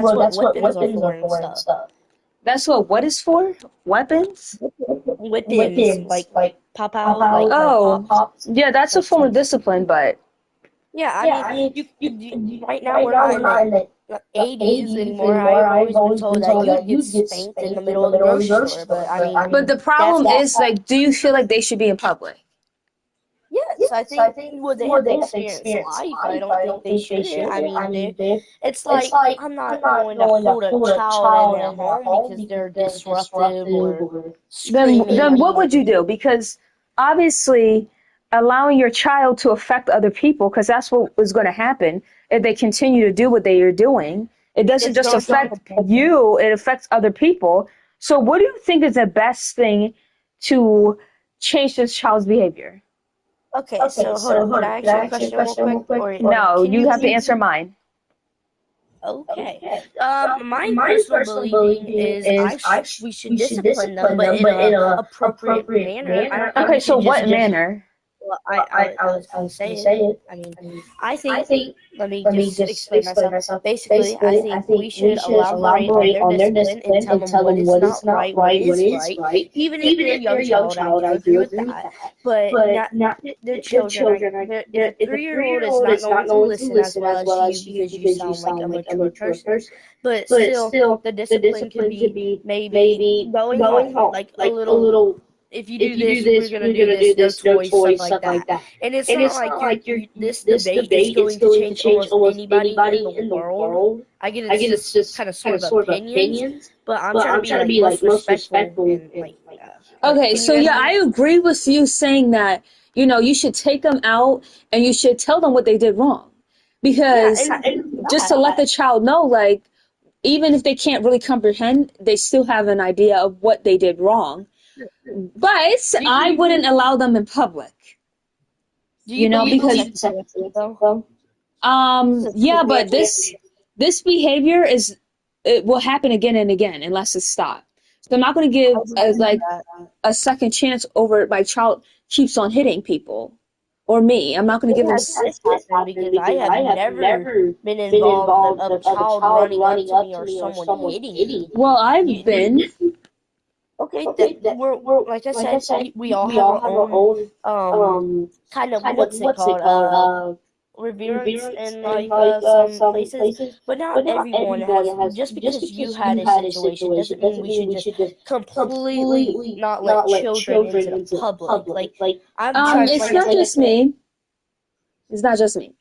That's what weapons are for and stuff. That's what is for? Weapons? Weapons, like Pop pop out, out, like Oh, pop. yeah, that's a form of discipline, but yeah. I Yeah, mean, I mean, right now right we're now not we're in not in the the 80s 80s anymore. anymore. I've I've always been always been told that told you'd that get you'd get spanked in the spanked in middle the of the middle of the grocery grocery store. store. But I But mean, I but mean, the that's problem is like, do you feel like they should be in public? yes. I yes, I think think they well have to they have to experience experience life. I life. don't I think don't they think they should. should. I I mean, mean, it's it's like like I'm I'm not not going to going to hold a hold a child in child their in their home home because because they're they're disruptive disruptive or or Then screaming. then what would you do? Because obviously allowing your child to affect other people, because that's what is going to happen if they continue to do what they are doing. It doesn't It's just going to affect affect them. you, it affects other people. So what do you think is the best thing to change this child's behavior? Okay, okay, so hold so up. Can hold on. I Can ask you I a ask you a question real question real quick? quick? Or Or No, can you you have to please? answer mine. Okay. okay. My My personal personal believing believing is is we should we should discipline them, discipline but them, in but a in a appropriate appropriate manner. I manner. don't I think Okay, we don't so should think we just. what should just. manner? Well, Well, I was I gonna was gonna say say it. it. I mean, I mean, I I think. think. Let me Let me just just explain explain myself. myself. Basically, I Basically, I think we think should we should elaborate on elaborate their on their discipline and discipline tell and them tell what them is what is not not right, what right, what is is right. right. Even if Even they're a if they're young a young child, I child, do I agree do with agree with that. that. But But not not their their children. children are. If a If a 3-year-old is 3-year-old not is not going to going to listen as listen well as as well you as you because you because you sound like a sound like a mature mature person, person, but but still, still, the the discipline could discipline could be be maybe maybe going going home, home, like a like a little. little. If you If do you do this, we're this, gonna we're do gonna do this. No this. No toys, stuff toys, like stuff like that. that. And it's And not it's like not like this this debate is debate is going to going to change change almost almost anybody in the anybody in the world. world. I get I it's get it's just just kind of kind sort of of sort of opinions, opinions, but I'm but trying to I'm be trying to like be like most most respectful respectful and and like. like. Okay, Can so you yeah, answer I me? agree with you saying that, you should take them out and you should tell them what they did wrong. Yeah, Because Yeah, and just to let the child know, like, even if they can't really comprehend, they still have an idea of what they did wrong. But I wouldn't allow them in public, do you you know, believe in because second chances though? yeah, The but answer. this behavior it will happen again and again unless it's stopped. So I'm not going to give I do believe like that. a second chance over my child keeps on hitting people or me. I'm not going to give them. Has this happened because I because have I have never never been been involved involved of a of a child child running up running to up me to or me or someone someone hitting me. hitting me. Well, I've You, been. okay, that Okay, that we're we're like I like I said, said, we all we have all our have our own own um kind of kind of what's it what's it called called reverence reverence in in like like some some places, places, but not but not everyone everyone has. has. Just Just because you because had you a had a situation situation doesn't mean doesn't we mean should we just should just completely completely not let not let children into children the into the public. public. Like Like I'm trying, It's like I not said. just me. It's not just me.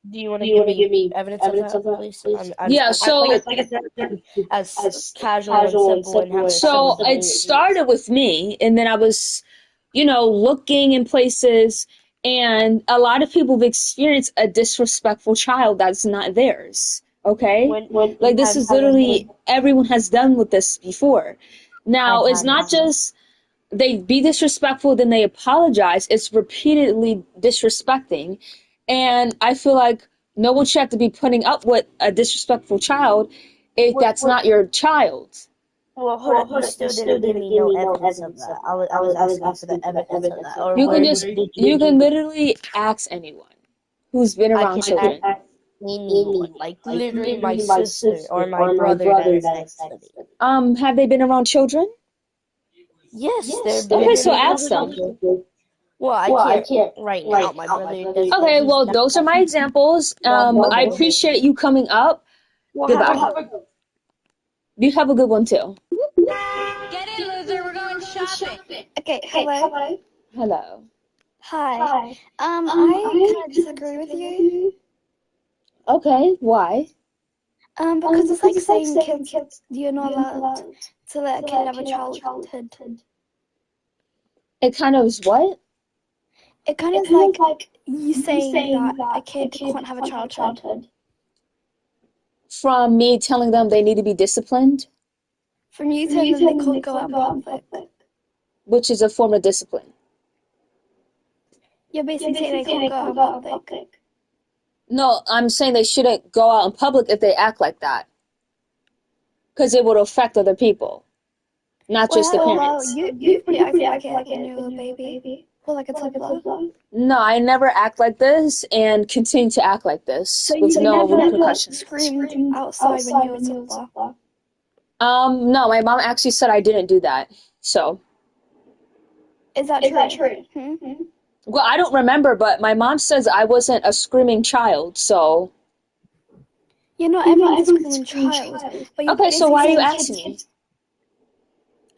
Do you want do to you give want to me give me evidence of evidence that, of that, please? please? Yeah. So Like I said, As as casual and casual and simple and simple have and a have a simple so it simple. debate. started with me, and then I was, looking in places, and a lot of people have experienced a disrespectful child that's not theirs. Okay, When When like this have is literally when everyone has done with this before. I Now it's not haven't. just they be disrespectful, then they apologize. It's repeatedly disrespecting. And I feel like no one should have to be putting up with a disrespectful child if What? that's not your child. Well, hold well, up. You hold up, you still still didn't give didn't me give no me no evidence of evidence that. of that. I was I was asking for asking the for the evidence of evidence that, of or that. You can Or where just where did you you? can literally ask anyone who's been I around can I ask children. asked anyone, anyone, like like literally my literally my sister or sister my or my brother that brother is that is next to me. next to me. Have they been around children? Yes, Yes, they've they've Okay, been so been around ask around them. children. children. Well, I Well, I can't can't right now. right My now. My brother brother does that. Okay, He's well not those are my examples. not I mobile. appreciate you coming up. Well, have a Goodbye. good. You have a good one too. Get in, loser. We're going shopping. Okay, Okay, hello. hello. Hello. Hi. Hi. I I kind of kind of disagree with disagree with you. you. Okay, why? Because it's Because like it's like saying saying kids kids, you're not you're not allowed allowed to let a to kid let a have a kid have a childhood. childhood. It kind of is what? It kind of It is kind of like like you you saying saying that a that a kid kid can't have a can't have a childhood. childhood. From me telling them they need to be disciplined, From you From telling you them they telling them they can't go out can't in go out in public. public. which is a form of discipline. You're You're basically saying basically they saying can't they go out can't in go out in public. public. No, I'm saying they shouldn't go out in public if they act like that, because it would affect other people, not just the Well, parents. you probably You acted probably like acted it like when it you were when a you were a baby. baby. Well, like a toddler. No, I never act like this and continue to act like this So with you no never repercussions. screamed outside when you were a toddler. No, my mom actually said I didn't do that. So, Is that true? well, I don't remember, but my mom says I wasn't a screaming child. So, Yeah, not everyone's a screaming child. But you're okay, so why are you basically asking saying me?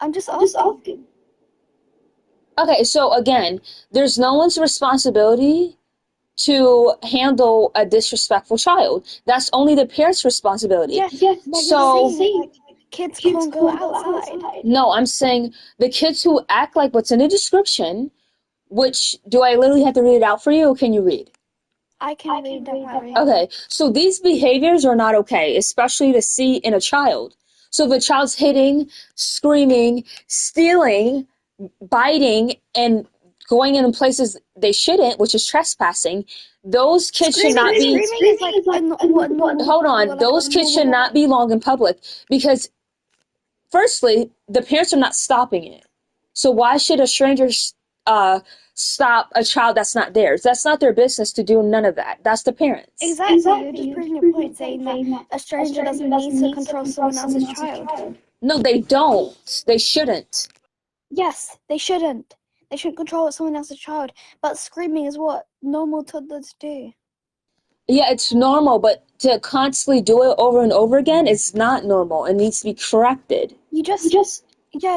I'm just asking. Okay, so again, there's no one's responsibility to handle a disrespectful child. That's only the parents' responsibility. Yes, but So- you're saying like, kids can't go outside. No, I'm saying the kids who act like what's in the description, which do I literally have to read it out for you, or can you read? I can read that. Okay, so these behaviors are not okay, especially to see in a child. So if a child's hitting, screaming, stealing, biting, and going in places they shouldn't, which is trespassing, those kids should not be. Screaming is like Hold on, those kids should not belong in public because, firstly, the parents are not stopping it. So why should a stranger stop a child that's not theirs? That's not their business to do none of that. That's the parents. Exactly. You're just proving your point, saying that a stranger doesn't need to control someone else's child. No, they don't. They shouldn't. Yes, they shouldn't. They shouldn't control someone else's child. But screaming is what normal toddlers do. Yeah, it's normal, but to constantly do it over and over again, it's not normal. It needs to be corrected. You just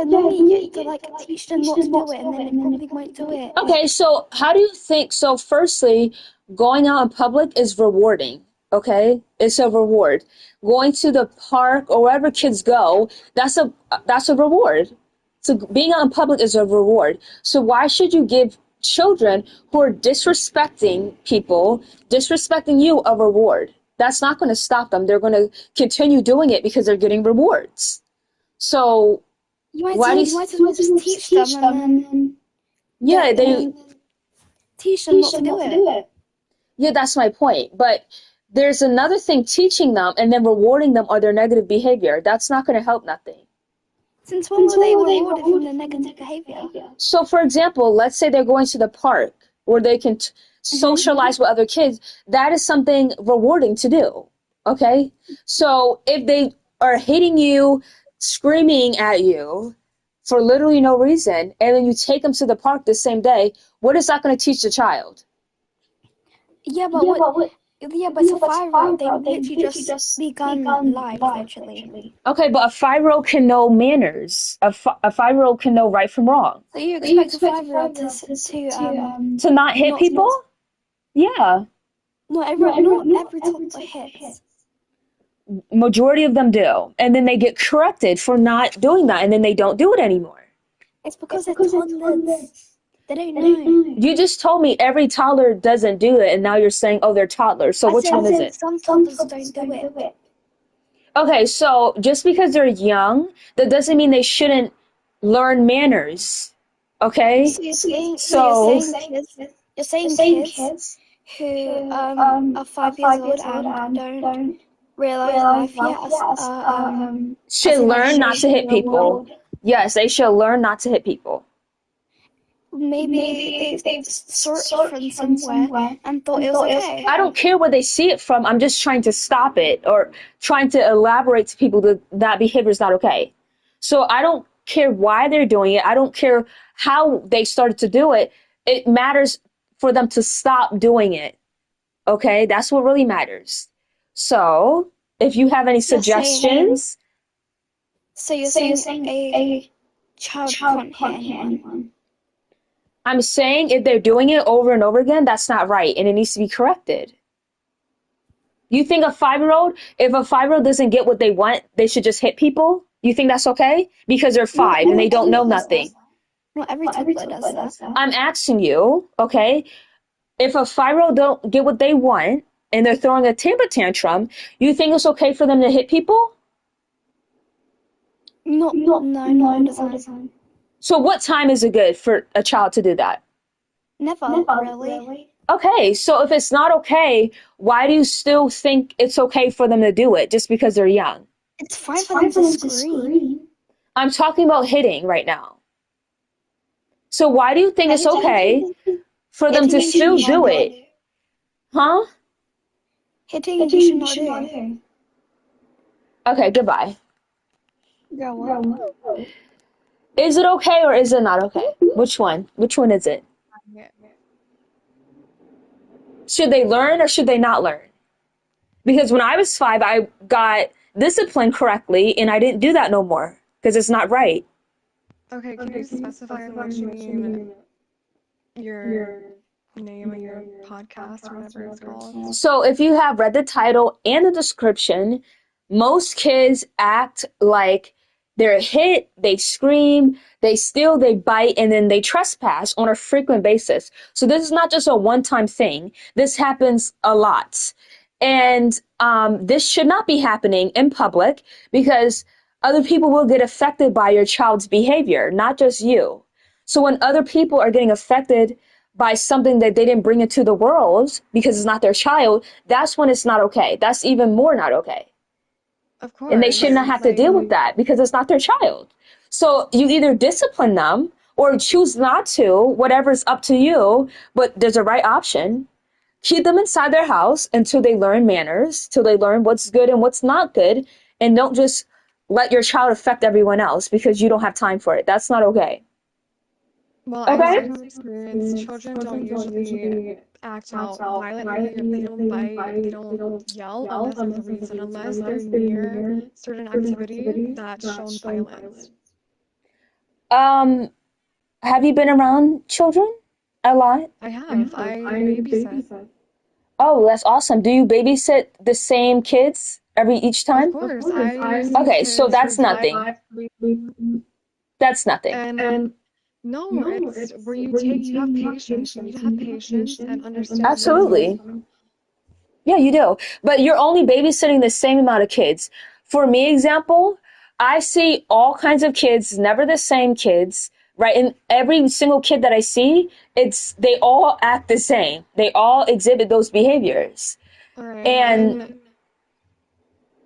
normally get to like teach them not to do it, and then they probably won't do it. Okay, so how do you think? So, firstly, going out in public is rewarding. Okay, it's a reward. Going to the park or wherever kids go, that's a reward. So being out in public is a reward. So why should you give children who are disrespecting people, disrespecting you, a reward? That's not going to stop them. They're going to continue doing it because they're getting rewards. So You might why do as well just teach them and then yeah, they teach them not to do it. yeah, that's my point. But there's another thing, teaching them and then rewarding them on their negative behavior. That's not going to help nothing. Since when were they rewarded from the negative behavior? So, for example, let's say they're going to the park where they can socialize with other kids. That is something rewarding to do. Okay? So, if they are hitting you, screaming at you for literally no reason, and then you take them to the park the same day, what is that going to teach the child? Yeah, but it's a 5-year-old. They literally just begun life, literally. Okay, but a 5-year-old can know manners. A 5-year-old can know right from wrong. So you expect a 5-year-old To not hit people? Yeah. not every toddler hits. Majority of them do. And then they get corrected for not doing that, and then they don't do it anymore. It's because they're toddlers. They don't know. You just told me every toddler doesn't do it, and now you're saying, oh, they're toddlers. So which one is it? Some toddlers don't do it. Okay, so just because they're young, that doesn't mean they shouldn't learn manners. Okay? So you're So- saying kids who are 5 years old and don't realize life yet Should learn not to hit people. Yes, they should learn not to hit people. maybe they've saw it from somewhere and thought it was okay. I don't care where they see it from. I'm just trying to stop it or trying to elaborate to people that that behavior is not okay. So I don't care why they're doing it. I don't care how they started to do it. It matters for them to stop doing it. Okay? That's what really matters. So if you have any suggestions, So you're saying a child can't hit anyone. I'm saying if they're doing it over and over again, that's not right and it needs to be corrected. You think if a 5-year-old doesn't get what they want, they should just hit people? You think that's okay? Because they're 5 and they don't know nothing. Not every toddler does that. I'm asking you, okay, if a 5-year-old don't get what they want and they're throwing a temper tantrum, you think it's okay for them to hit people? No, all the time. So what time is it good for a child to do that? Never really. Okay, so if it's not okay, why do you still think it's okay for them to do it just because they're young? It's fine for them to scream. I'm talking about hitting right now. So why do you think it's okay for them to still do it? Huh? hitting dictionary. Okay, goodbye. Yeah, what? Is it okay or is it not okay? Which one? Which one is it? Should they learn or should they not learn? Because when I was 5, I got disciplined correctly and I didn't do that no more because it's not right. Okay, can you specify what you mean your name of your podcast or whatever it's called? So if you have read the title and the description, most kids act like they're hit, they scream, they steal, they bite, and then they trespass on a frequent basis. So this is not just a one-time thing. This happens a lot. And this should not be happening in public because other people will get affected by your child's behavior, not just you. So when other people are getting affected by something that they didn't bring into the world because it's not their child, that's when it's not okay. That's even more not okay. Of course. And they should not have to deal with that because it's not their child. So you either discipline them or choose not to, whatever's up to you, but there's a right option. Keep them inside their house until they learn manners, till they learn what's good and what's not good, and don't just let your child affect everyone else because you don't have time for it. That's not okay. Well, Okay. in my experience, children don't usually act out violently. They don't bite, they don't yell unless there's a reason, unless they're near certain activity that's shown violence. Have you been around children a lot? I have. I babysit. Oh, that's awesome. Do you babysit the same kids each time? Of course. I use Okay, kids so that's for nothing. That's nothing. And no, it's where you have patience. You need to have patience and understand. Absolutely. Yeah, you do. But you're only babysitting the same amount of kids. For me, example, I see all kinds of kids, never the same kids, right? And every single kid that I see, they all act the same. They all exhibit those behaviors. All right. And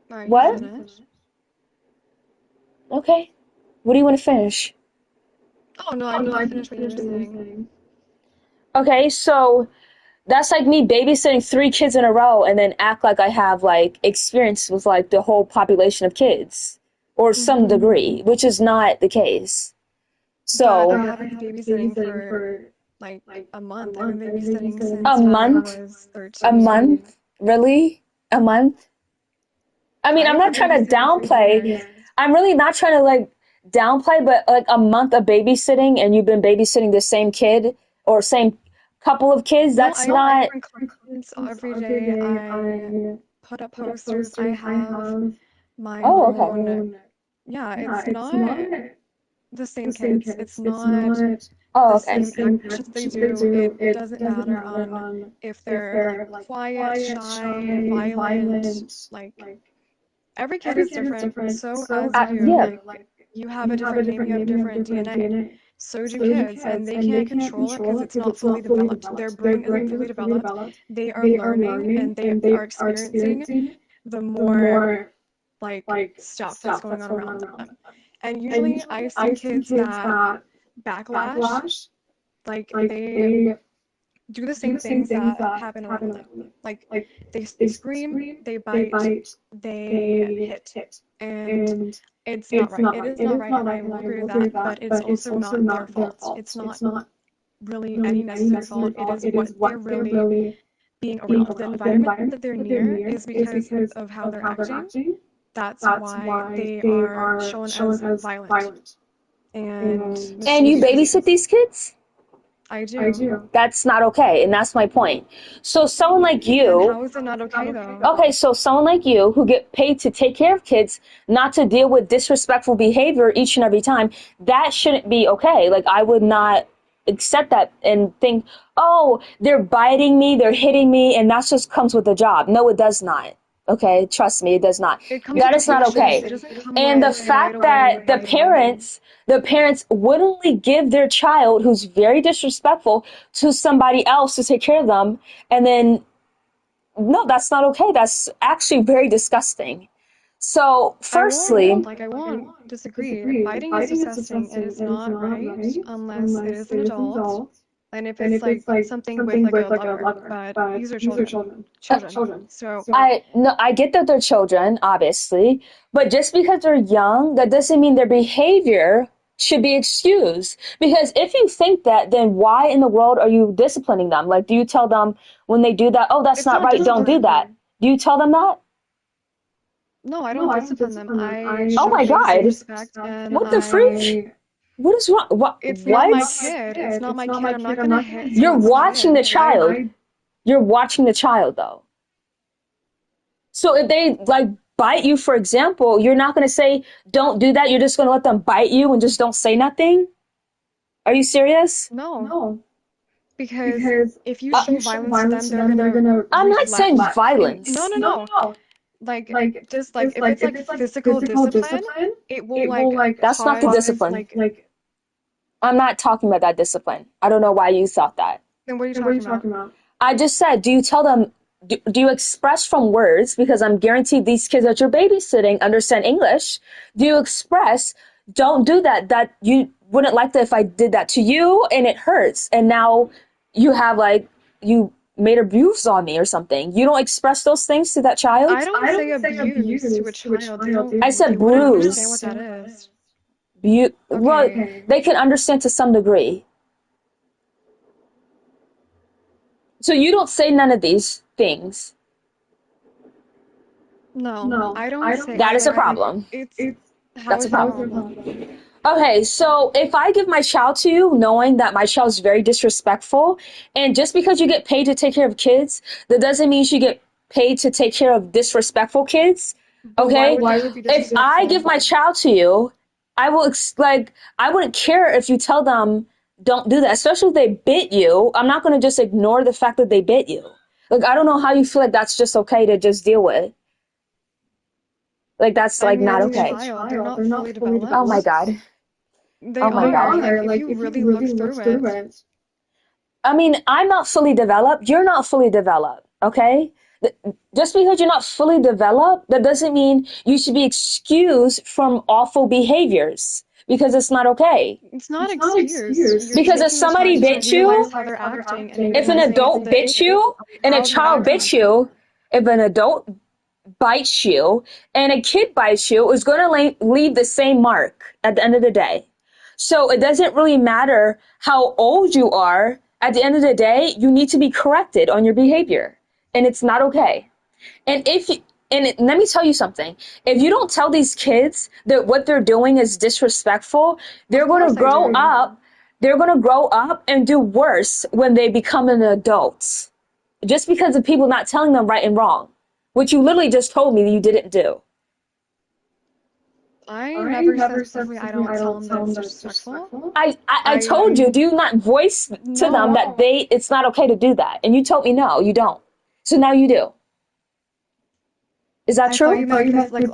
all right, what? finish. Okay. What do you want to finish? Oh no, I didn't finish what you were saying. Okay, so that's like me babysitting 3 kids in a row and then act like I have like experience with like the whole population of kids or some degree, which is not the case. So I haven't been babysitting for like a month. I've been babysitting since A when month? I was 13. a month? Really? A month? I mean, I'm not trying to downplay. I'm really not trying to like downplay, but like a month of babysitting and you've been babysitting the same kid or same couple of kids, that's not. Every day I put up posters. I have my Oh, okay. own. Yeah, it's not the same kids. It's not Oh, the okay. same actions they do. It doesn't matter on if they're like quiet, shy, violent. Like every kid is different. So as you, yeah. like you have a different name, you have different DNA. So do kids, and they can't control it because it's not fully developed. Their brain isn't fully developed. They are learning and they are experiencing the more like stuff that's going on around them. And usually I see kids that backlash, like they do the same things that happen around them. Like they scream, they bite, they hit. And it's not right. It is not right, and I will agree with that, but it's also not their fault. It's not really any necessary fault. It is what they're really being around. The environment that they're near is because of how they're acting. That's why they are shown as violent. And you babysit these kids? I do. That's not okay, and that's my point. So someone like And you, how is it not okay though? okay, so someone like you who get paid to take care of kids, not to deal with disrespectful behavior each and every time, that shouldn't be okay. Like I would not accept that and think, oh, they're biting me, they're hitting me, and that just comes with the job. No, it does not. Okay, trust me, it does not. That is not okay. And the fact that the parents willingly give their child who's very disrespectful to somebody else to take care of them, and then no, that's not okay. That's actually very disgusting. So, firstly, I won't disagree. Biting is disgusting and it's not right unless it is an adult. And if it's like something with like a lover, but these are children. So I get that they're children, obviously, but just because they're young, that doesn't mean their behavior should be excused. Because if you think that, then why in the world are you disciplining them? Like, do you tell them when they do that, oh, that's it's not not right, don't do that? discipline. Do you tell them that? No, I don't discipline them. I Oh show my basic God. respect and What the freak? What is wrong? What? It's not my What? kid. It's not my kid. I'm not gonna hit You're someone's watching the kid. child. You're watching the child, though. So if they like bite you, for example, you're not going to say, don't do that. You're just going to let them bite you and just don't say nothing? Are you serious? No, because if you show violence to them, they're gonna I'm not saying reflect. violence. No. Like just like if it's like physical discipline, it will like That's not the cause, discipline. Like, I'm not talking about that discipline. I don't know why you thought that. then what are you talking about? I just said, do you tell them, do you express from words, because I'm guaranteed these kids that you're babysitting understand English, do you express, don't do that, that you wouldn't like that if I did that to you and it hurts, and now you have like, you made abuse on me or something. You don't express those things to that child? I don't say abuse to a child. They don't, I said they wouldn't bruise. understand what that is. Well, Okay. they can understand to some degree. So you don't say none of these things. No, I don't say That is a like, problem. That's a problem. Okay, so if I give my child to you knowing that my child's very disrespectful, and just because you get paid to take care of kids, that doesn't mean you should get paid to take care of disrespectful kids. Okay? Why would you be If I give my child to you, I will I wouldn't care if you tell them don't do that, especially if they bit you. I'm not going to just ignore the fact that they bit you. Like, I don't know how you feel like that's just okay to just deal with. Like, that's like not okay. They're not fully developed. Oh my God. They Oh my are. God. Like, if you really look through it. I mean, I'm not fully developed. You're not fully developed. Okay? Just because you're not fully developed, that doesn't mean you should be excused from awful behaviors, because it's not okay. It's not excused. Because if somebody bit you, if an adult bit you and a child bit you, if an adult bites you and a kid bites you, it's going to leave the same mark at the end of the day. So it doesn't really matter how old you are. At the end of the day, you need to be corrected on your behavior, and it's not okay. And let me tell you something. If you don't tell these kids that what they're doing is disrespectful, they're going to grow up. They're going to grow up and do worse when they become an adult, just because of people not telling them right and wrong, which you literally just told me that you didn't do. I never said simply I don't tell them that it's disrespectful. I told you, do you not voice to them that it's not okay to do that? And you told me no, you don't. So now you do. Is that true?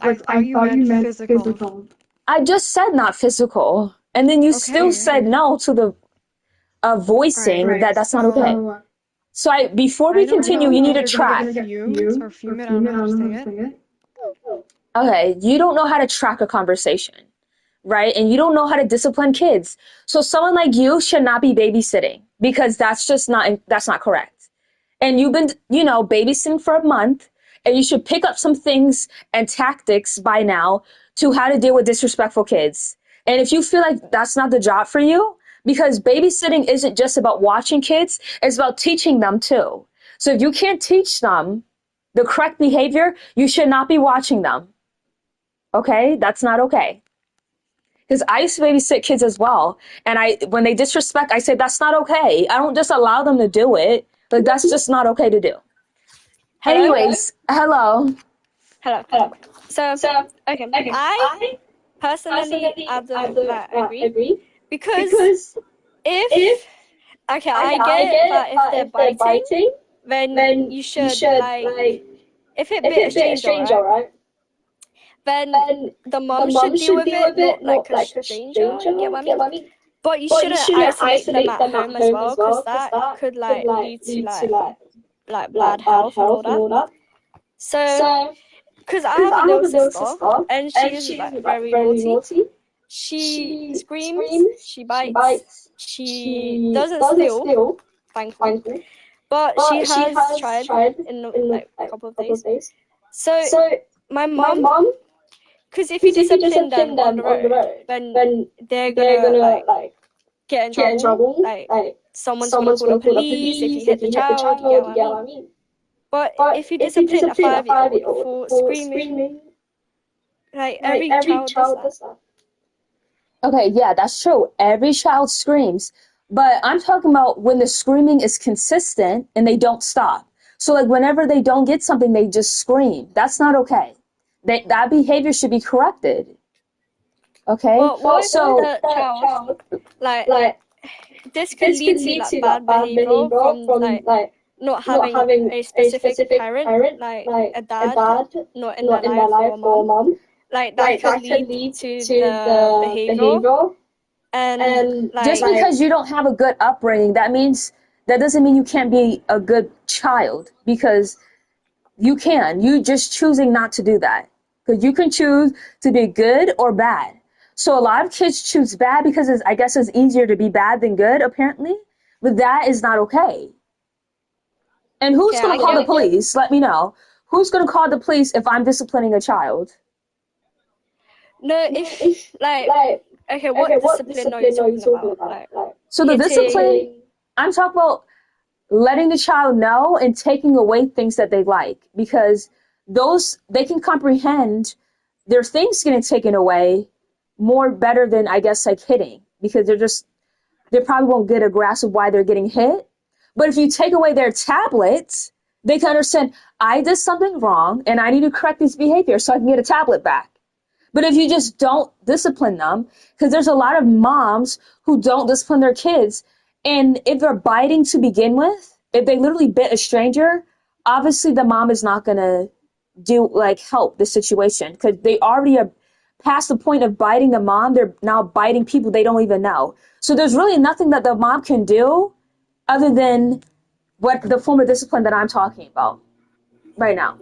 I thought you meant physical. I just said not physical. And then you still said no to the voicing that's not okay. So before we continue, you need to track. Or fume it, I don't know how to say it. Okay, you don't know how to track a conversation, right? And you don't know how to discipline kids. So someone like you should not be babysitting, because that's not correct. And you've been, babysitting for a month, and you should pick up some things and tactics by now to how to deal with disrespectful kids. And if you feel like that's not the job for you, because babysitting isn't just about watching kids, it's about teaching them too. So if you can't teach them the correct behavior, you should not be watching them. Okay? That's not okay. Because I used to babysit kids as well. And when they disrespect, I say, that's not okay. I don't just allow them to do it. Like, that's just not okay to do. Hello? Anyways, hello. Hello. So okay. I personally agree. Because if I get it, but if they're biting, then you should like, if it bit a stranger, right? Then the mom should deal with it, not like a stranger. You get what I mean? But you shouldn't isolate them at home as well, because that could like lead to like bad health and all that. So because I have a little sister, and she is like very naughty. She screams, she bites, she doesn't steal, thankfully, but she has tried in like a couple of days. So my mom, because if you discipline them on the road, then they're gonna like get in trouble. Like someone's gonna call the police if you hit the child. You get what I mean? But if you discipline a 5-year-old for screaming, like every child does that. Okay, yeah, that's true. Every child screams. But I'm talking about when the screaming is consistent and they don't stop. So like whenever they don't get something, they just scream. That's not okay. That behavior should be corrected. Okay? Well, what so if the child, like this could lead to like bad behavior from like not having a specific parent, like a dad, not in their life, or mom. Like that could lead to the behavior. And like, just because you don't have a good upbringing, that doesn't mean you can't be a good child, because you can. You just choosing not to do that. Because you can choose to be good or bad. So a lot of kids choose bad because I guess it's easier to be bad than good, apparently. But that is not okay. And who's going to call the police? Let me know. Who's going to call the police if I'm disciplining a child? No, if like okay, what discipline are you talking about? Like, so the discipline, I'm talking about letting the child know and taking away things that they like, because those, they can comprehend their things getting taken away more better than, I guess, like hitting, because they probably won't get a grasp of why they're getting hit. But if you take away their tablet, they can understand, I did something wrong and I need to correct this behavior so I can get a tablet back. But if you just don't discipline them, because there's a lot of moms who don't discipline their kids, and if they're biting to begin with, if they literally bit a stranger, obviously the mom is not going to help the situation, because they already are past the point of biting the mom. They're now biting people they don't even know. So there's really nothing that the mom can do other than what the form of discipline that I'm talking about right now.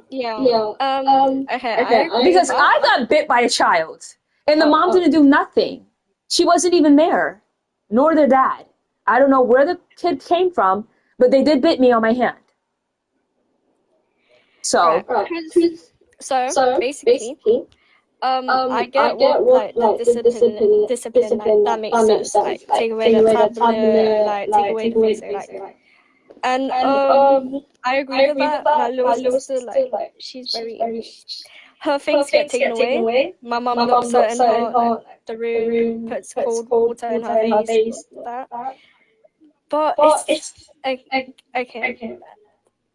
Okay. Because I got bit by a child, and the mom didn't do nothing. She wasn't even there, nor their dad. I don't know where the kid came from, but they did bit me on my hand. So, basically, I get what the discipline like, that makes sense. Like take away the tablet, like take away the things like. And I agree with that. My little sister, like she's very her things get taken away. My mum looks her in her the room, puts cold water in her face, that. But it's okay.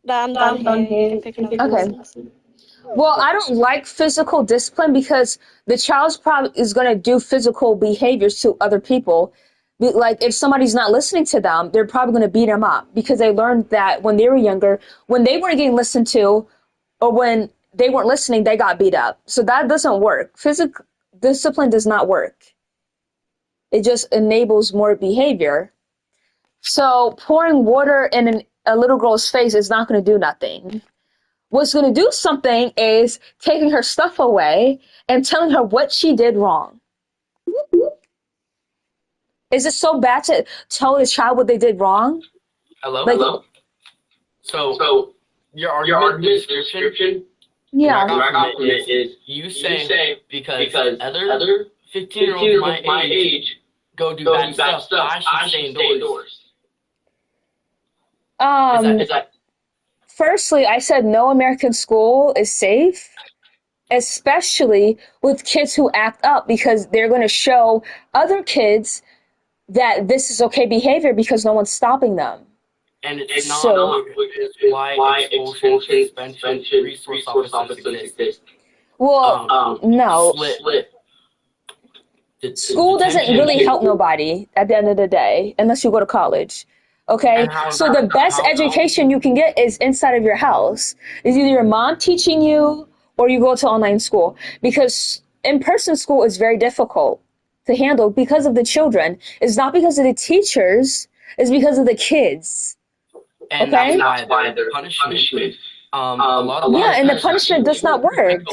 I'm done here. Okay. Well, I don't like physical discipline, because the child's probably is going to do physical behaviors to other people. Like if somebody's not listening to them, they're probably going to beat them up, because they learned that when they were younger, when they weren't getting listened to, or when they weren't listening, they got beat up. So that doesn't work. Physical discipline does not work. It just enables more behavior. So pouring water in a little girl's face is not going to do nothing. What's going to do something is taking her stuff away and telling her what she did wrong. Is it so bad to tell a child what they did wrong? Hello? So your argument description, yeah, is you say because other 15-year-olds my age go do bad stuff, I should stay indoors. Is that Firstly, I said no American school is safe, especially with kids who act up, because they're going to show other kids that this is okay behavior because no one's stopping them. And it's not why expulsion, suspension, resource officers exist. Well, no. School doesn't really help nobody at the end of the day, unless you go to college. Okay, so the best education you can get is inside of your house. Is either your mom teaching you or you go to online school, because in-person school is very difficult to handle because of the children. It's not because of the teachers, it's because of the kids. And okay? that's why their punishment A lot of Yeah, and the punishment does not work.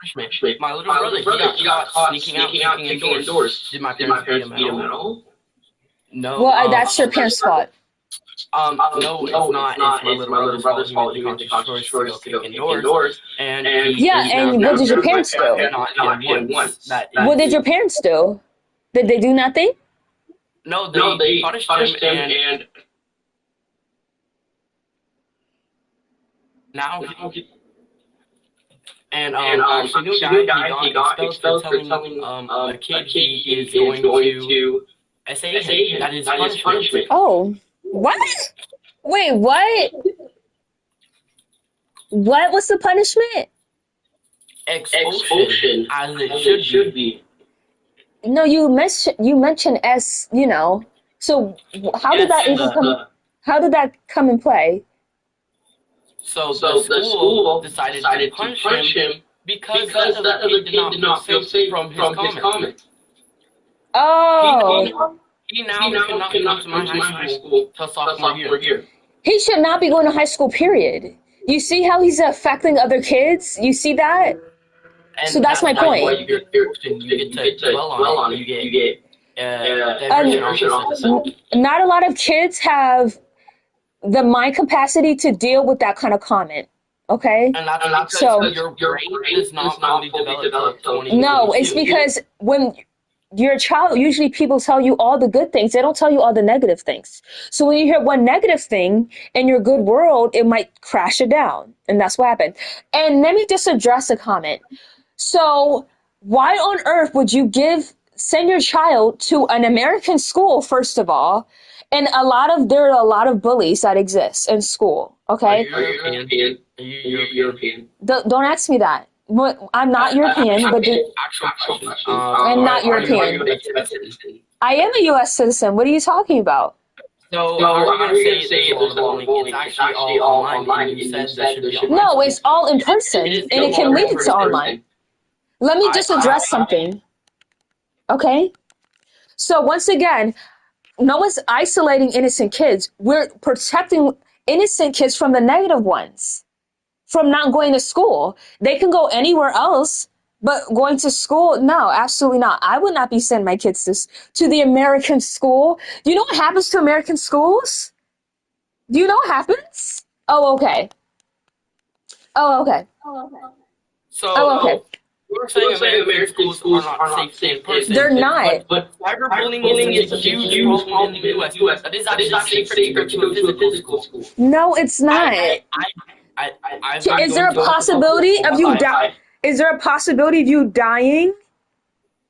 punishment. My little brother, he got caught sneaking out, kicking indoors. Did my parents beat him at all? No. Well, that's your parents' fault. No, it's not. It's my little brother's fault. He went to grocery stores to go kick indoors. And what did your parents do? Not hit once. What did your parents do? Did they do nothing? No, they punished him and now actually new guy he got expelled for telling a kid he is going to essay him. That is punishment. Oh, what? Wait, what? What was the punishment? Expulsion, as it should be. No, you mentioned as, you know. So how did that even come? How did that come in play? So the school decided to punish him because the other kid did not feel safe from his comments. Oh. He now cannot come to my high school till sophomore year. He should not be going to high school, period. You see how he's affecting other kids? You see that? And so that's my point. You get to dwell on it. You get not a lot of kids have the mind capacity to deal with that kind of comment. Okay? And that's so your brain is not fully developed. No, it's because when you're a child, usually people tell you all the good things. They don't tell you all the negative things. So when you hear one negative thing in your good world, it might crash it down. And that's what happened. And let me just address a comment. So why on earth would you send your child to an American school, first of all? And there are a lot of bullies that exist in school. Okay? Are you European? Don't ask me that. I'm not European, but I'm not European. I am a U.S. citizen. What are you talking about? So, are you going to say it's actually all online? You said that should be online. No, it's all in person, and it can lead to online. Let me just address something. Okay? So, once again, no one's isolating innocent kids. We're protecting innocent kids from the negative ones. From not going to school. They can go anywhere else, but going to school, no, absolutely not. I would not be sending my kids to the American school. Do you know what happens to American schools? Do you know what happens? Oh, okay. So, okay. You're saying American schools are not safe in person. They're not. But cyberbullying is a huge problem in the U.S. That is actually safer to go to a physical school. No, it's not. Is there a possibility of you dying? Is there a possibility of you dying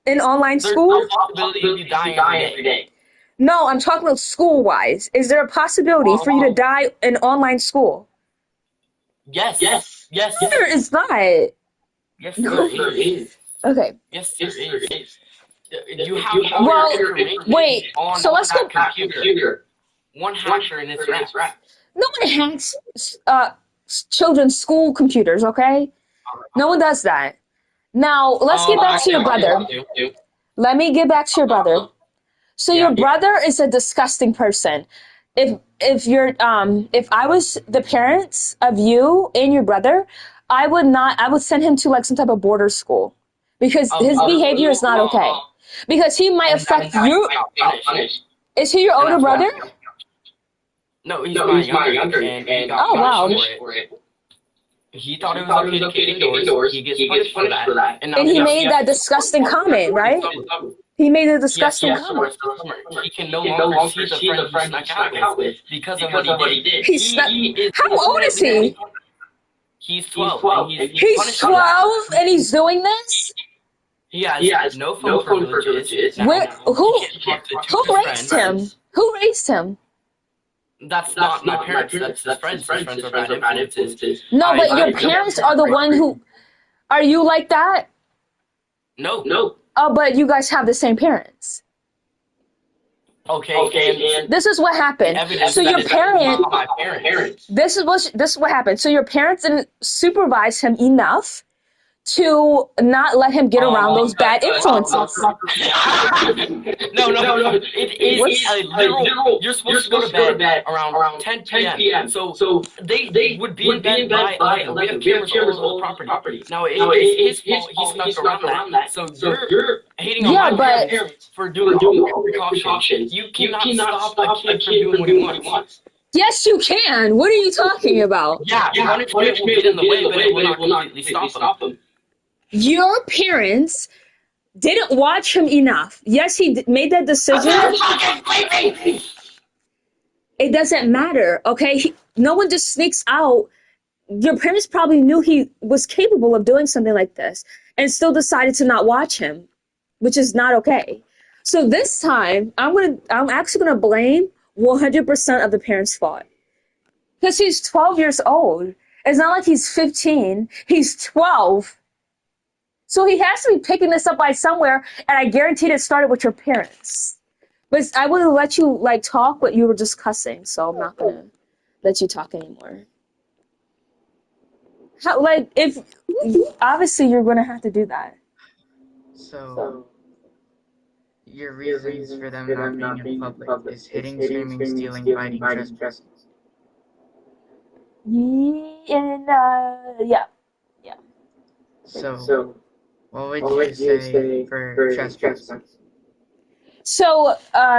in online school? There's no possibility of you dying every day. No, I'm talking about school-wise. Is there a possibility for you to die in online school? Yes. There is not. Yes, there is. Okay. Yes, there is. You have wait. So let's go. Computer. One hacker and it's rap. No one hacks children's school computers, okay? No one does that. Now, let's get back to your brother. Let me get back to your brother. So your brother is a disgusting person. If I was the parents of you and your brother, I would send him to like some type of border school because his behavior is not okay. Because he might affect you. Is he your older brother? No, he's my younger. And he got punished for it. He thought it was okay to kick indoors. He gets punished for that. And he made that disgusting comment, right? He made a disgusting comment. He can no longer see the friend he snuck out with because of what he did. How old is he? He's 12. He's 12 and he's doing this? He has no phone privileges. Who raised him? Who raised him? That's not my parents. That's his friends. His friends are bad influences. No, but your parents are the one who... Are you like that? No. Oh, but you guys have the same parents. Okay. This is what happened. So your parents... This is what happened. So your parents didn't supervise him enough to not let him get around those bad influences. No. It is a literal. You're supposed to go to bed around 10 p.m. So they would be in bed by 11. We have cameras all over the property. Now it's his fault. He snuck around that. So you're hating on my parents for doing precautions. You cannot stop a kid from doing what he wants. Yes, you can. What are you talking about? Yeah, punishment will get in the way, but it will not completely stop him. Your parents didn't watch him enough. Yes, he made that decision. It doesn't matter, okay? No one just sneaks out. Your parents probably knew he was capable of doing something like this and still decided to not watch him, which is not okay. So this time, I'm actually gonna blame 100% of the parents' fault. Because he's 12 years old. It's not like he's 15. He's 12. So he has to be picking this up by somewhere, and I guarantee it started with your parents. But I would have let you talk, but you were just cussing, so I'm not gonna let you talk anymore. If obviously you're gonna have to do that. So your reasons for them not being in public is hitting, screaming, stealing, fighting, trespassing. Yeah. So what would you say for trespassing? So,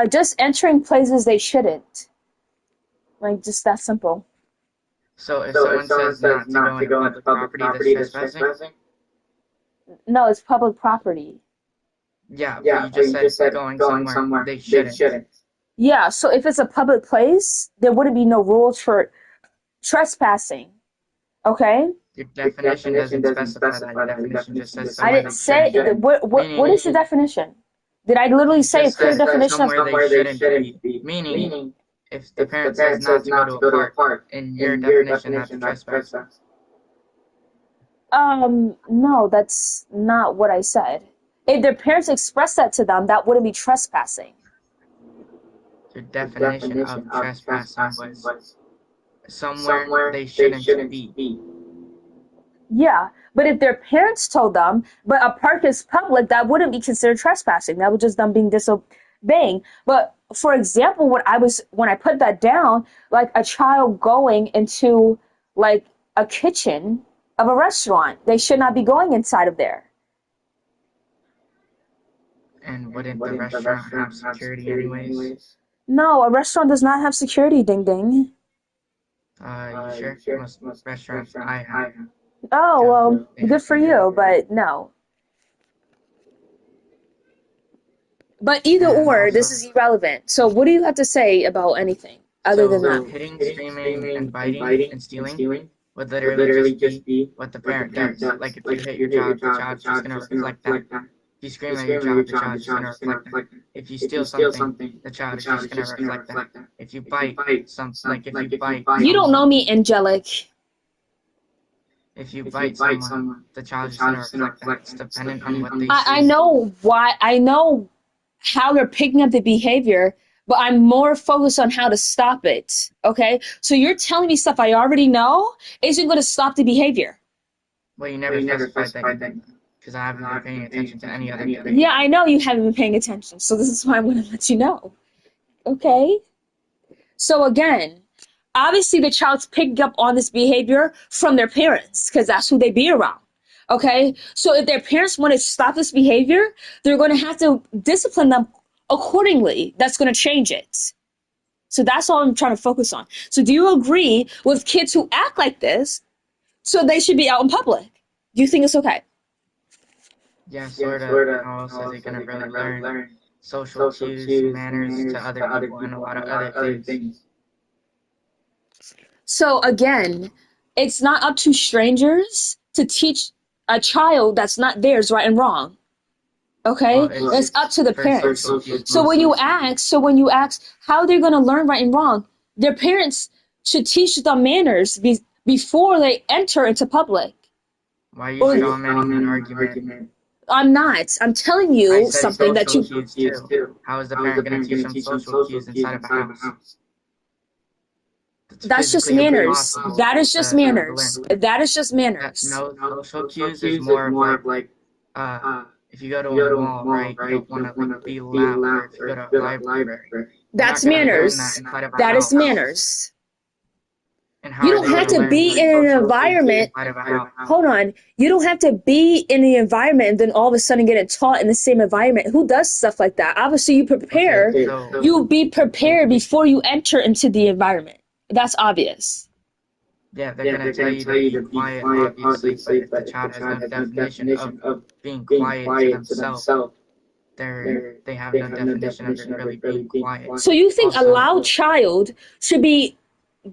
just entering places they shouldn't. Just that simple. So if someone says not to go into public property, that's trespassing? No, it's public property. Yeah, but you just said going somewhere they shouldn't. Yeah, so if it's a public place, there wouldn't be no rules for trespassing. Okay? Your definition doesn't specify that. Your definition just says I didn't say what is the definition? Did I literally say a clear definition of somewhere they shouldn't be? Meaning, if the parent says not to go to a park, in your definition, that's trespass. No, that's not what I said. If their parents expressed that to them, that wouldn't be trespassing. Your definition of trespassing was somewhere they shouldn't be. Yeah, but if their parents told them, but a park is public, that wouldn't be considered trespassing. That was just them being disobeying. But for example, when I put that down, like a child going into like a kitchen of a restaurant, they should not be going inside of there. And wouldn't the restaurant have security anyways? No, a restaurant does not have security, ding ding. You sure? Most restaurants I have. Oh, well, good for you, but no. But either or, this is irrelevant. So what do you have to say about anything other than that? Hitting, screaming, and biting and stealing would literally just be what the parent does. Like if you hit your child, the child's just going to reflect that. If you scream at your child, the child's just going to reflect that. If you steal something, the child is just going to reflect that. If you bite You don't know me, Angelic. If you bite someone, the child is going to reflect that. It's dependent on what they see. I know why. I know how they're picking up the behavior, but I'm more focused on how to stop it. Okay? So you're telling me stuff I already know isn't going to stop the behavior. Well, you never specified that because I haven't been paying attention to any other thing. Yeah, I know you haven't been paying attention, so this is why I'm going to let you know. Okay? So again, obviously the child's picking up on this behavior from their parents because that's who they be around. Okay? So if their parents want to stop this behavior, they're going to have to discipline them accordingly. That's going to change it. So that's all I'm trying to focus on. So do you agree with kids who act like this so they should be out in public? Do you think it's okay? Yeah, sort of. How else are they going to really learn social cues, manners to other people, and a lot of other things? So again, it's not up to strangers to teach a child that's not theirs right and wrong. Okay? Well, it's up to the parents. So when you ask how they're going to learn right and wrong, their parents should teach them manners before they enter into public. Why are you dominating an argument? I'm not. I'm telling you something that you... Cues too. How is the parent going to teach them social cues inside of a house? That's just physically manners. impossible That is just to learn. manners. That is just manners. No, social cues is more of like, if you go to a mall, right, you don't want to like be loud, or if you go to a library, you're That's not gonna learn manners. that inside of a That is house. manners. And how You are don't they have gonna to learn be like in an social cues environment. inside of a house? Hold on. You don't have to be in the environment and then all of a sudden get it taught in the same environment. Who does stuff like that? Obviously, you prepare. Okay, so You be prepared before you enter into the environment. That's obvious. yeah, they're gonna tell you to be quiet, obviously, but if the child has no definition of being quiet to themselves, they have no definition of really being quiet. So you think a Also, loud child should be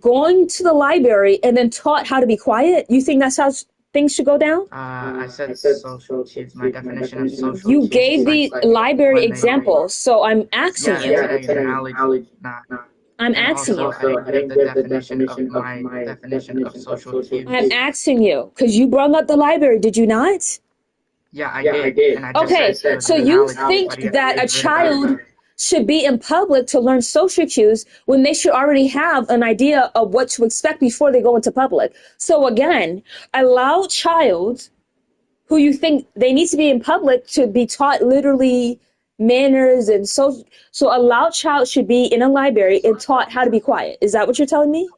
going to the library and then taught how to be quiet? You think that's how things should go down? I said social cues. My definition of social You cues gave is the like library when they example, so I'm asking yeah, you. it's an analogy, not. I'm And asking also, you. I didn't give the definition of my definition of social cues. I'm asking you because you brought up the library, did you not? Yeah, I did. And I just Okay, said it was so an you analogy, think but you that a read about child it. should be in public to learn social cues when they should already have an idea of what to expect before they go into public. So again, a loud child who you think they need to be in public to be taught literally manners and so a loud child should be in a library and taught how to be quiet. Is that what you're telling me?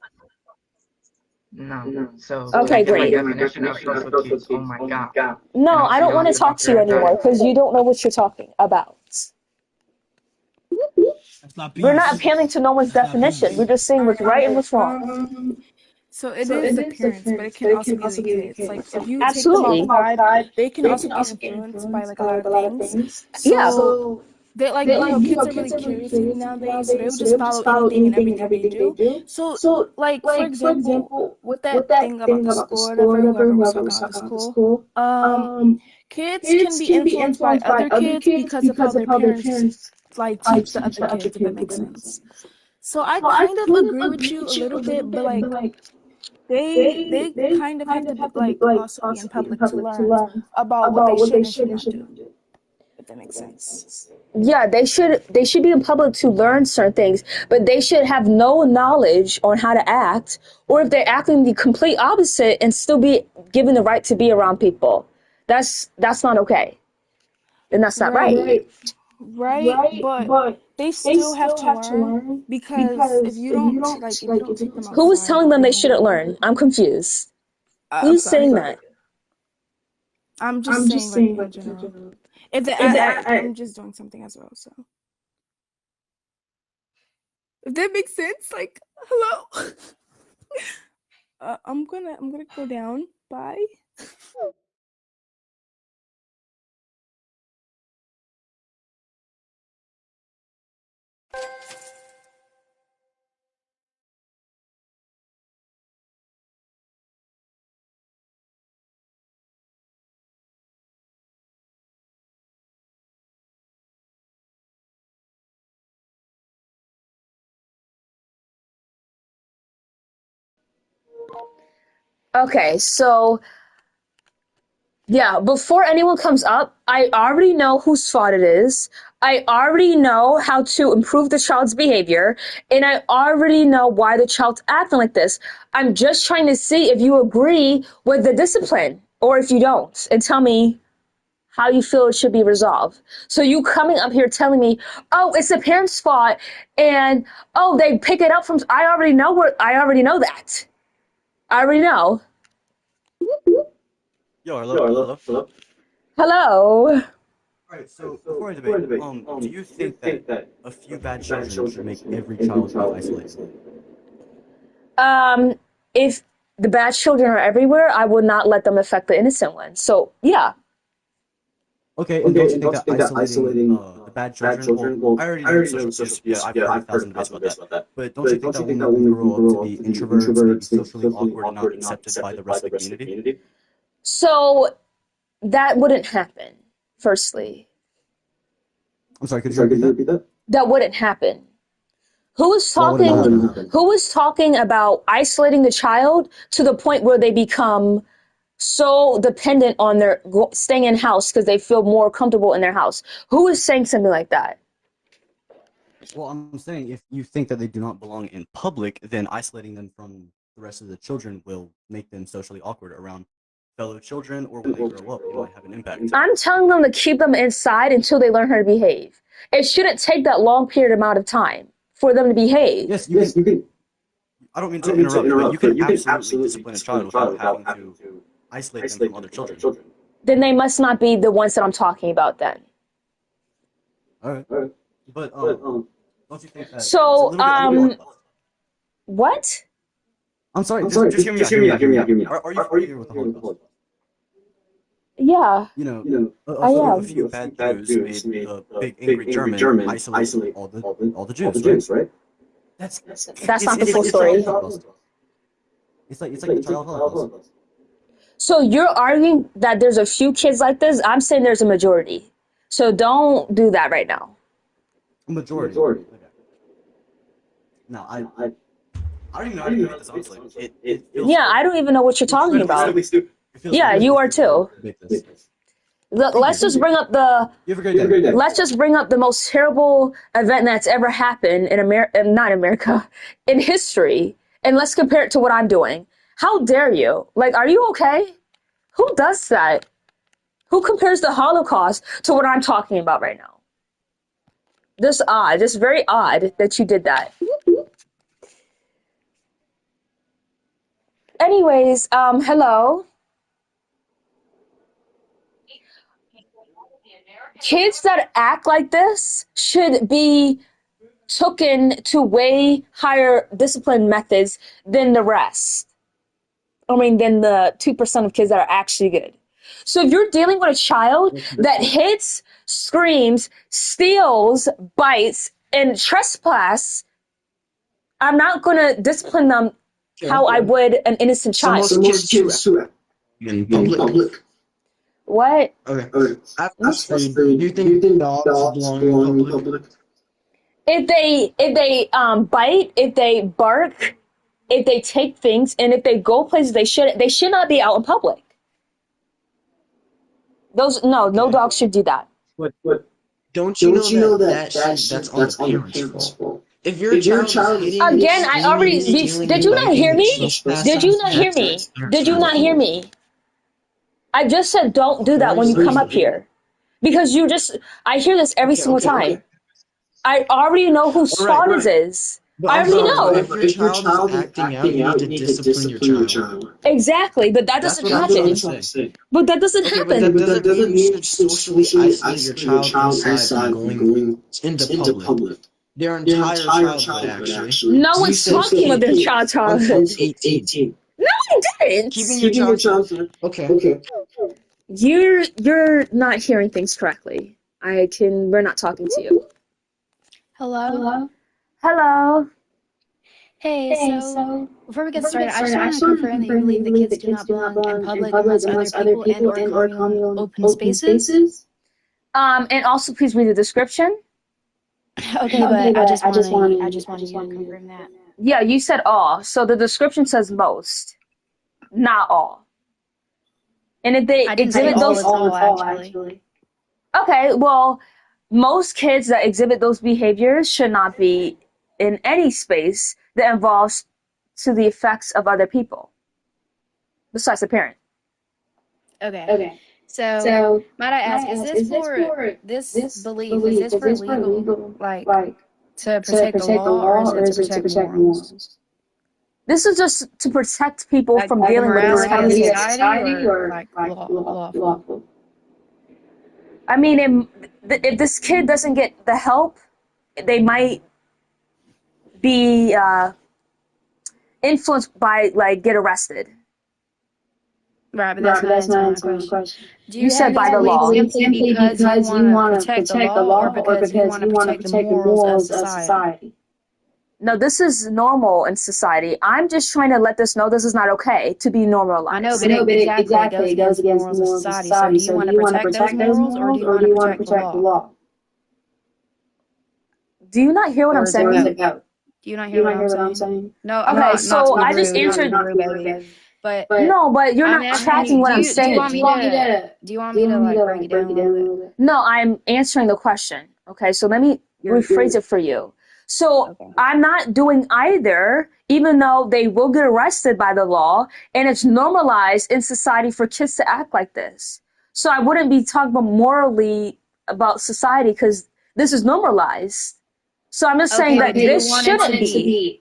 No. So Okay, that's my great. definition of social cues. Oh my god. No, And I also, don't you want have to to talk be to you fair about anymore it. because you don't know what you're talking about. That's not We're not peace. appealing to no one's That's not definition. peace. We're just saying what's right and what's wrong. So it is the parents, but it can also be the kids. Like if you take them Absolutely. outside, they can also be influenced by like a lot of things. Yeah. So they like kids are really curious nowadays, so they'll just follow anything and everything they do. So like for example, with that thing about the school or whatever, whoever was talking about the school, kids can be influenced by other kids because of how their parents like teach the other kids, if that makes sense. So I kind of agree with you a little bit, but like they kind of have to be, like also be in public to learn about what they should and should not do, if that makes sense. Yeah, they should be in public to learn certain things, but they should have no knowledge on how to act, or if they're acting the complete opposite and still be given the right to be around people. That's not okay. And that's not right. Right, but they still have to learn because if you don't take them outside, Who was telling them they shouldn't learn? I'm confused. I'm Who's sorry. saying that? I'm just saying like in general. I'm just doing something as well, so if that makes sense, like hello. I'm gonna go down. Bye. Okay, so yeah, before anyone comes up, I already know whose fault it is. I already know how to improve the child's behavior, and I already know why the child's acting like this. I'm just trying to see if you agree with the discipline or if you don't, and tell me how you feel it should be resolved. So you coming up here telling me, oh, it's the parents' fault, and oh, they pick it up from. I already know that. I already know. Yo, hello. Hello. Alright, so before I debate, do you think that a few bad children should make every child be isolated? If the bad children are everywhere, I would not let them affect the innocent ones. So yeah. Okay, and don't you think that isolating the bad children, well, I already know social cues, yeah, I've heard 1,000 videos about that, but don't you think that when they grow up to be introverts, maybe socially awkward and not accepted by the rest of the community? So that wouldn't happen, firstly. I'm sorry, could you repeat that? That wouldn't happen. Who was Why would it not talking happen? who was talking about isolating the child to the point where they become so dependent on their staying in house because they feel more comfortable in their house? Who is saying something like that? Well, I'm saying if you think that they do not belong in public, then isolating them from the rest of the children will make them socially awkward around fellow children, or when they grow up, it might have an impact. I'm telling them to keep them inside until they learn how to behave. It shouldn't take that long period amount of time for them to behave. Yes, you can. I don't mean to interrupt, but you can absolutely discipline a child without having to isolate them from other children. Then they must not be the ones that I'm talking about then. All right. But don't you think that So, it's a little bit what? I'm sorry, just hear me out. Are you familiar with the Holocaust? Yeah. You know, a few bad Jews made a big angry German isolate all the Jews, right? That's not the full story. It's like the child Holocaust. So you're arguing that there's a few kids like this? I'm saying there's a majority. So don't do that right now. A majority. Okay. Now I don't even know how to make this sounds like. It feels I don't even know what you're talking about. Yeah, you are too. Let's just bring up let's just bring up the most terrible event that's ever happened in not America, in history, and let's compare it to what I'm doing. How dare you? Like, are you okay? Who does that? Who compares the Holocaust to what I'm talking about right now? This odd, just very odd that you did that. Anyways, hello. Kids that act like this should be taken to way higher discipline methods than the rest. Than the 2% of kids that are actually good. So if you're dealing with a child that hits, screams, steals, bites, and trespass, I'm not going to discipline them how I would an innocent child. So most kids who act in public. What? Okay. Do you think dogs belong in public? If they bite, if they bark, if they take things, and if they go places they should not be out in public. No dogs should do that. But don't you know that that's on the parents' fault? If your child is again, I already did you not hear me? Did you not hear me? Did you not hear me? I just said don't do that when you come up here. Because I hear this every single time. I already know whose fault it is. I already know. If your child is acting out, you need to discipline your child. Exactly, but that doesn't happen. But that doesn't happen. But that doesn't mean you socially isolate your child inside from going into public. Their entire childhood, actually. No one's talking about their childhood. 18. No, I didn't. Keeping your child. Okay. You're not hearing things correctly. We're not talking to you. Hello. Hey, so before we get started, I just want to confirm that you believe the kids do not belong in public unless other people and or communal open spaces. And also please read the description. Okay, but I just wanted you to confirm that. Yeah, you said all. So the description says most, not all. And if they exhibit those actually. Okay, well, most kids that exhibit those behaviors should not be in any space that involves to the effects of other people, besides the parent. Okay. So might I ask, is this for this belief? Is this for legal, like to protect the law, or is it to protect morals? This is just to protect people from dealing with this kind of society, or like lawful. I mean, if this kid doesn't get the help, they might be influenced by, get arrested. Right, but that's not answering the question. You said by the law. Simply because you want to protect the law, or because you want to protect the morals of society? No, this is normal in society. I'm just trying to let this know this is not okay to be normalized. I know, but exactly, it goes against the morals of society. So do you want to protect those morals, or do you want to protect the law? Do you not hear what I'm saying? Do you not hear what I'm saying? No, okay, so I just answered. But you're not tracking what I'm saying. Do you want me to break it down a little bit? No, I'm answering the question. Okay, so let me rephrase it for you. So I'm not doing either, even though they will get arrested by the law, and it's normalized in society for kids to act like this. So I wouldn't be talking about morally about society because this is normalized. So I'm just saying that this shouldn't be.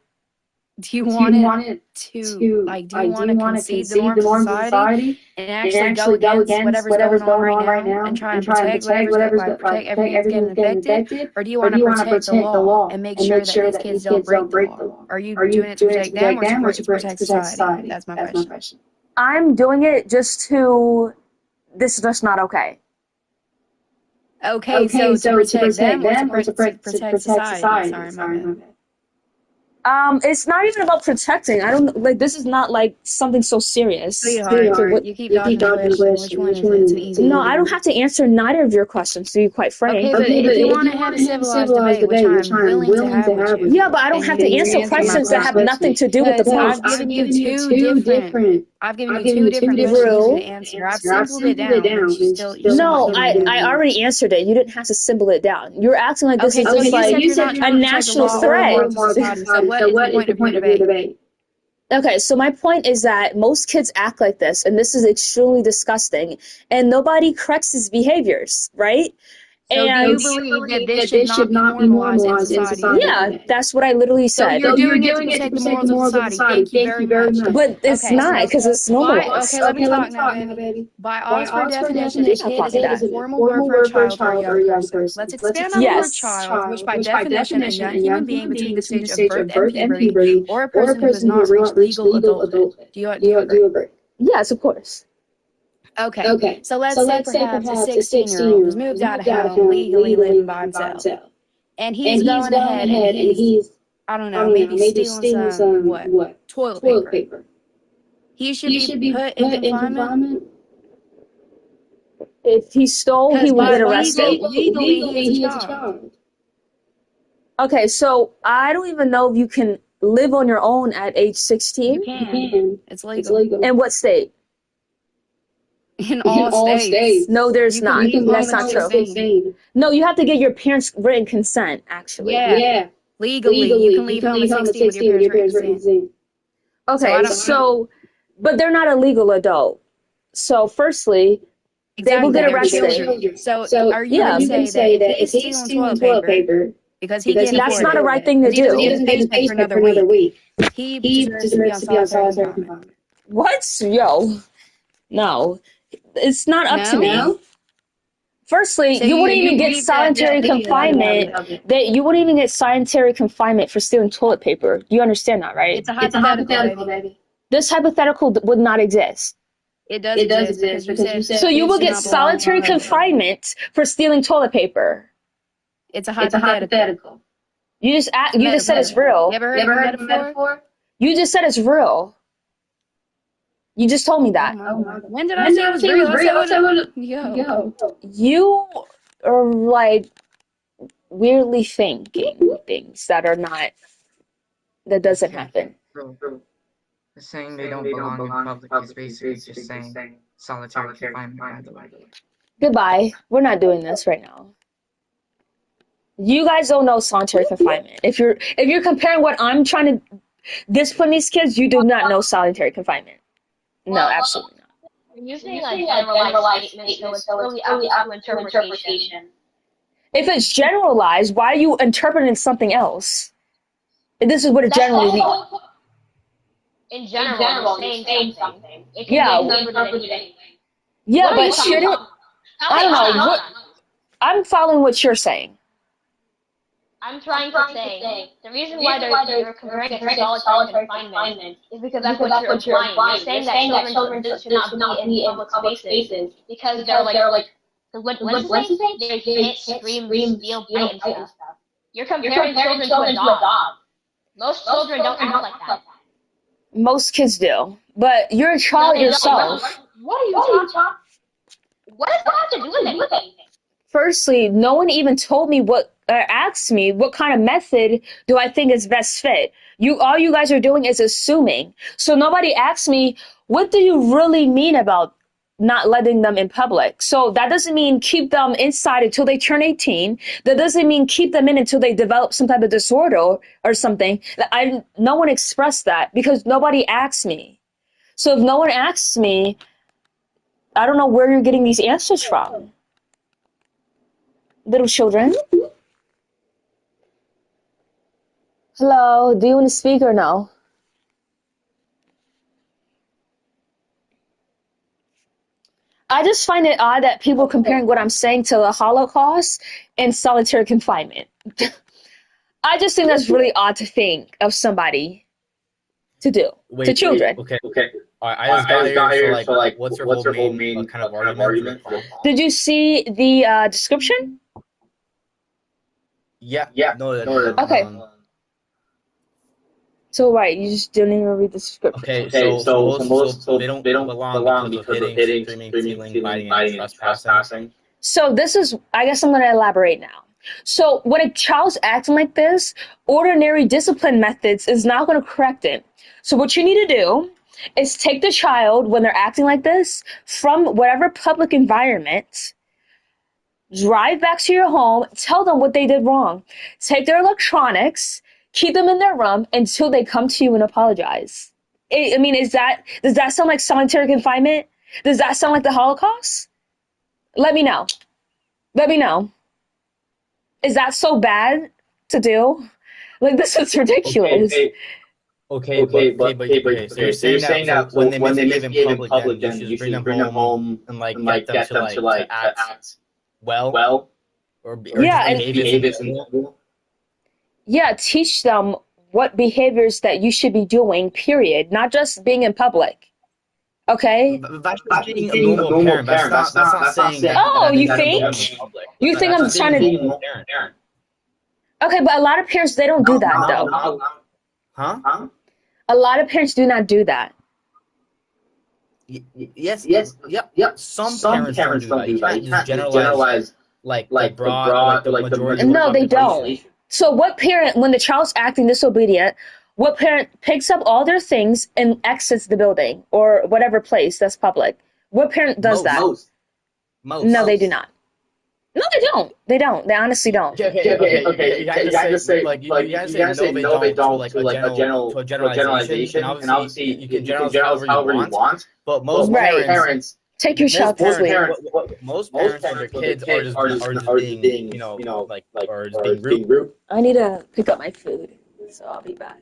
Do you want it to like? Do you want to concede the norms of society and actually go against whatever's going on right now and try and protect whatever's protect everything getting affected, or do you want to protect the law and make sure that these kids don't break the law? Are you doing it to protect them or to protect society? That's my question. I'm doing it just to. This is just not okay. Okay, so to protect them or to protect society. Sorry, my bad. It's not even about protecting. I don't like. This is not like something so serious. Sweetheart, you keep dodging the question. Which one is it? Easy. No, I don't have to answer neither of your questions, to be quite frank. Okay, but if you want to have a civilized debate, which I'm willing to have with you. Yeah, but I don't have to answer questions that have nothing to do with the point. I've given you two different rules to answer. I've simpled it down. But you still no, I already answered it. You didn't have to symbol it down. You're acting like this is just like a national threat. So what is the point of your debate? Okay, so my point is that most kids act like this, and this is extremely disgusting, and nobody corrects these behaviors, right? So and do you believe that this should not be normalized in society? Yeah, that's what I literally said. So you're doing it to protect the morals of society. Thank you very much. But it's not, because it's normalized. Okay, let me talk now, baby. By Oxford definition, a kid is a formal word for a child or a young person. Let's expand on the word child, which by definition is a young human being between the stage of birth and puberty, or a person who has not reached legal adulthood. Do you agree? Yes, of course. Okay. So let's say perhaps a 16-year-old has moved out of home, legally living by himself. And he's going ahead and he's, I don't know, maybe stealing some, what? Toilet paper. He should be put in confinement? If he stole, he would get arrested. Legally, he is a child. Okay, so I don't even know if you can live on your own at age 16. You can. It's legal. In what state? In all states. No, there's not. That's not true. No, you have to get your parents' written consent, actually. Yeah. Legally, you can leave home at 16 with your parents' written consent. Okay, so, but they're not a legal adult. So, firstly, they will get arrested. So are you going to say that if he's stealing toilet paper, because that's not a right thing to do. He doesn't pay for another week. He deserves to be on solitary confinement. What? Yo. No. It's not up to me. Firstly, you wouldn't even get solitary confinement. You wouldn't even get solitary confinement for stealing toilet paper. You understand that, right? It's a hypothetical, baby. This hypothetical would not exist. It does exist because you said. So you will get solitary confinement for stealing toilet paper. It's a hypothetical. You just said it's real. You ever heard of a metaphor? You just said it's real. You just told me that. When did I say it was real? Yo. You are like weirdly thinking things that doesn't happen. Saying they don't belong in public is basically just saying solitary confinement, by the way. Goodbye. We're not doing this right now. You guys don't know solitary confinement. If you're comparing what I'm trying to discipline these kids, you do not know solitary confinement. No, absolutely not. When you're saying a generalized statement, so it's really up to interpretation. If it's generalized, why are you interpreting something else? This is what it generally means. In general, saying something. It can be interpreted anything. Yeah, but shouldn't... I don't know. I'm following what you're saying. I'm trying to say, the reason why they're comparing it to solitary confinement is because that's what you're implying. You're saying that children should not be in public spaces because they're like, what did you say? They hit, scream, steal, bite, and stuff. You're comparing children to a dog. Most children don't act like that. Most kids do, but you're a child yourself. What are you talking? What does that have to do with anything? Firstly, no one even told me asked me what kind of method do I think is best fit. All you guys are doing is assuming. So nobody asked me, what do you really mean about not letting them in public. So that doesn't mean keep them inside until they turn 18. That doesn't mean keep them in until they develop some type of disorder or something. No one expressed that because nobody asked me. So if no one asks me, I don't know where you're getting these answers from. Little children. Hello, do you want to speak or no? I just find it odd that people are comparing what I'm saying to the Holocaust and solitary confinement. I just think that's really odd to think of somebody to do to children. Okay. I just got here for like, what's your whole main kind of argument? Did you see the description? Yeah. No. Okay. So right, you just didn't even read the description. Okay. So they don't belong because of hitting, screaming, stealing, biting, and trespassing. So this is, I guess I'm going to elaborate now. So when a child's acting like this, ordinary discipline methods is not going to correct it. So what you need to do is take the child when they're acting like this from whatever public environment, drive back to your home, tell them what they did wrong, take their electronics, keep them in their room until they come to you and apologize. I mean, does that sound like solitary confinement? Does that sound like the Holocaust? Let me know. Is that so bad to do? Like, this is ridiculous. Okay, but so you're saying that when they misbehave in public, then you should bring them home and like get them to act well, or behave. Yeah, teach them what behaviors that you should be doing, period. Not just being in public. Okay? That's being a normal parent. That's not saying that. Oh, you think? You think I'm trying to... Okay, but a lot of parents, they don't do that, though. Huh? A lot of parents do not do that. Yes. Yep. Some parents don't do that. You can't just generalize like the broad, like the majority. No, they don't. So what parent, when the child's acting disobedient, what parent picks up all their things and exits the building or whatever place that's public? What parent does that? Most. No, they do not. No, they don't. They honestly don't. Okay. You guys say no, they don't to like a generalization, and obviously you can generalize however you want. But most parents take your child to sleep. Most parents and their kids are just being, like, or just being rude. I need to pick up my food, so I'll be back.